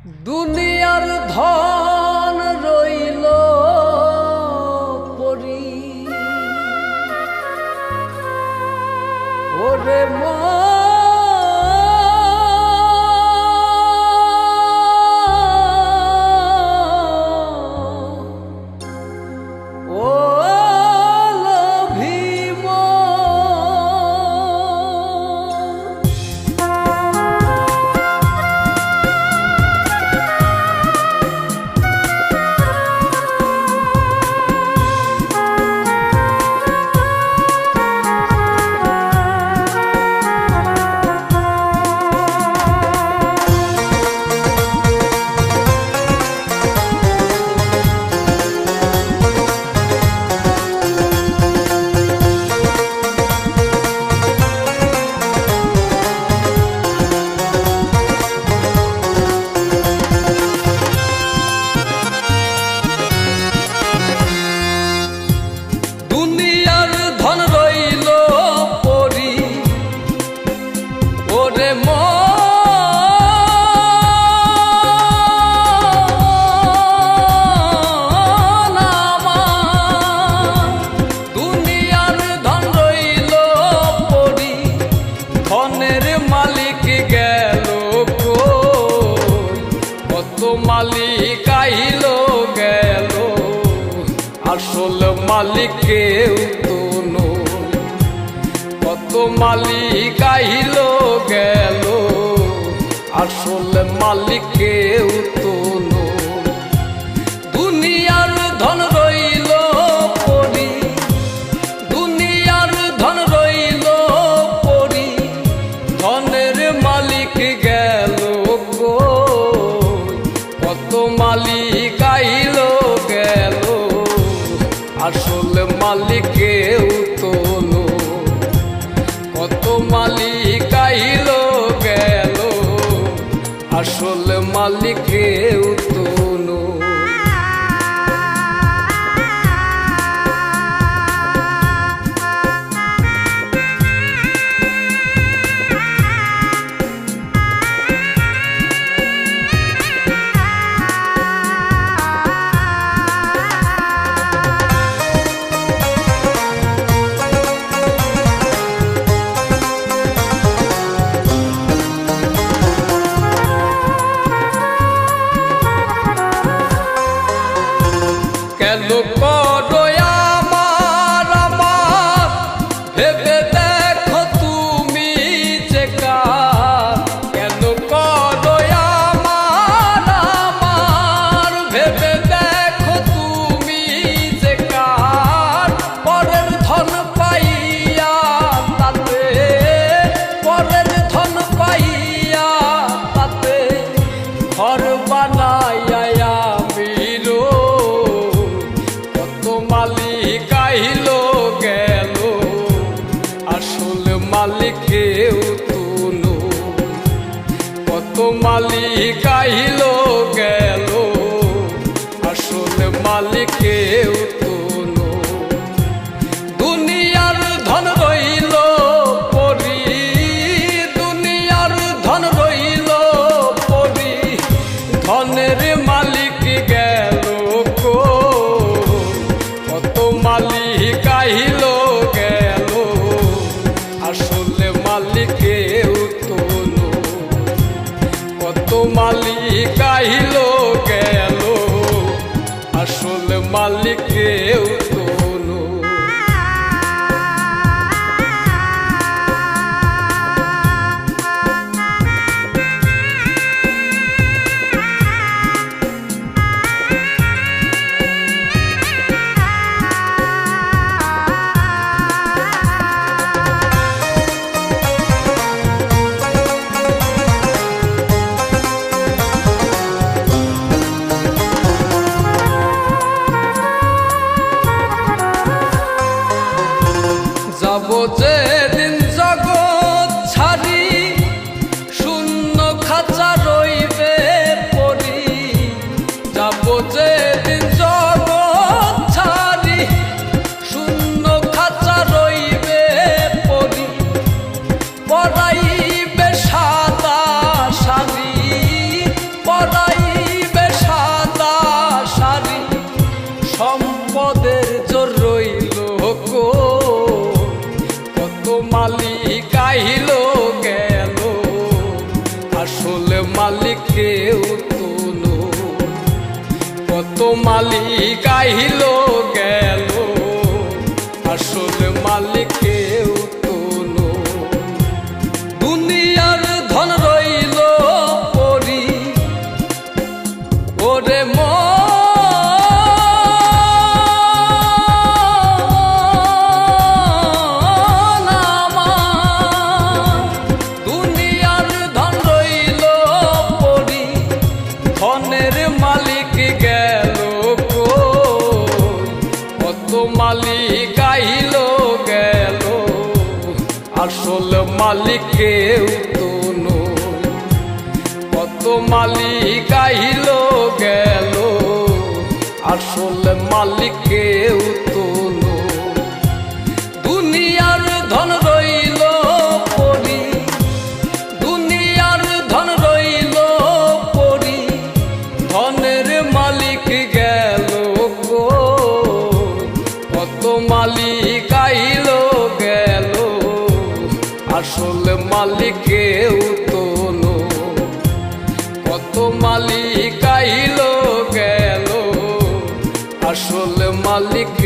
দুনিয়ার ধন রইল পরি ওরে মালিক আইল গেল আসল মালিক কেউ তো নয়। কত মালিক আইল গেল আসল মালিক কেউ তো নয়। দুনিয়ার ধন রইল পরি, দুনিয়ার ধন রইল পরি, ধনের মালিক গেল গো। কত মালিক আইল গেল আসল মালিক কেউ তো নয়। কত মালিক আইল গেল আসল মালিক কেউ তো নয়। কেন করো আমার আমার ভেবে দেখো তুমি যে কার। কেন করো আমার আমার ভেবে দেখো তুমি যে কার। পরের ধন পাইয়া তাতে, পরের ধন পাইয়া তাতে ঘর বানাইয়া মালিক আইল গেল আসল মালিক কেউ তো নয়। কত মালিক আইল গেল আসল মালিক কেউ তো নয়। দুনিয়ার ধন রইল পরি, দুনিয়ার ধন রইল পরি, ধনের মালিক গেল গো। কত মালিক আইল গেল আসল মালিক কেউ তো নয়। কত মালিক আইল গেল আসল মালিক কেউ তো নয়। যাবো যেদিন জগৎ ছাড়ি শূন্য খাঁচা রইবে পরি। যাবো যেদিন জগৎ ছাড়ি শূন্য খাঁচা রইবে পরি। পরাইবে সাদা শাড়ি, পরাই মালিক কেউ তো নয়। কত মালিক আইল গেল, আসল মালিক কেউ তো নয়। দুনিয়ার ধন রইল পরি, ওরে ধনের মালিক গেল কই, কত মালিক আইল গেল, আসল মালিক কেউ তো নয়। কত মালিক আইল গেল, আসল মালিক কেউ তো নয়। দুনিয়ার ধন রইল পরি, দুনিয়ার ধন রইল পরি, ধনের মালিক গেল কই, কত মালিক আইল গেল, আসল মালিক কেউ তো নয়। কত মালিক আইল গেল, আসল মালিক